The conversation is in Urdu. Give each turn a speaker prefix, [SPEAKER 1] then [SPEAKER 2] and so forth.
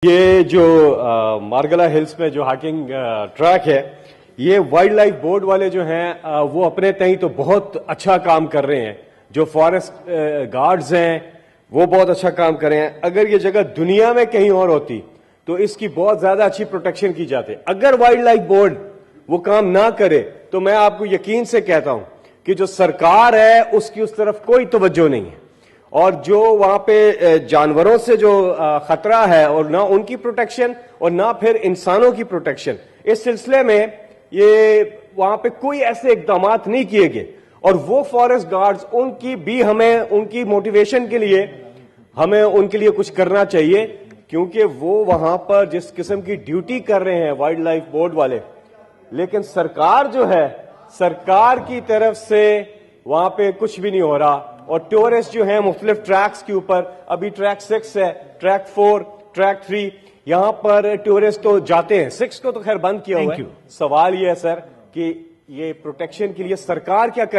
[SPEAKER 1] یہ جو مارگلا ہلز میں جو ہائکنگ ٹریک ہے، یہ وائلڈ لائف بورڈ والے جو ہیں وہ اپنے تئیں تو بہت اچھا کام کر رہے ہیں. جو فارسٹ گارڈز ہیں وہ بہت اچھا کام کر رہے ہیں. اگر یہ جگہ دنیا میں کہیں اور ہوتی تو اس کی بہت زیادہ اچھی پروٹیکشن کی جاتی. اگر وائلڈ لائف بورڈ وہ کام نہ کرے تو میں آپ کو یقین سے کہتا ہوں کہ جو سرکار ہے اس کی اس طرف کوئی توجہ نہیں ہے، اور جو وہاں پہ جانوروں سے جو خطرہ ہے اور نہ ان کی پروٹیکشن اور نہ پھر انسانوں کی پروٹیکشن، اس سلسلے میں یہ وہاں پہ کوئی ایسے اقدامات نہیں کیے گئے. اور وہ فارسٹ گارڈز ان کی بھی ہمیں ان کی موٹیویشن کے لیے ہمیں ان کے لیے کچھ کرنا چاہیے، کیونکہ وہ وہاں پر جس قسم کی ڈیوٹی کر رہے ہیں وائلڈ لائف بورڈ والے، لیکن سرکار جو ہے سرکار کی طرف سے وہاں پہ کچھ بھی نہیں ہو رہا. اور ٹورسٹ جو ہیں مختلف ٹریکس کے اوپر، ابھی ٹریک 6 ہے، ٹریک 4، ٹریک 3، یہاں پر ٹورسٹ تو جاتے ہیں. 6 کو تو خیر بند کیا ہوا ہے. سوال یہ ہے سر کہ یہ پروٹیکشن کے لیے سرکار کیا کر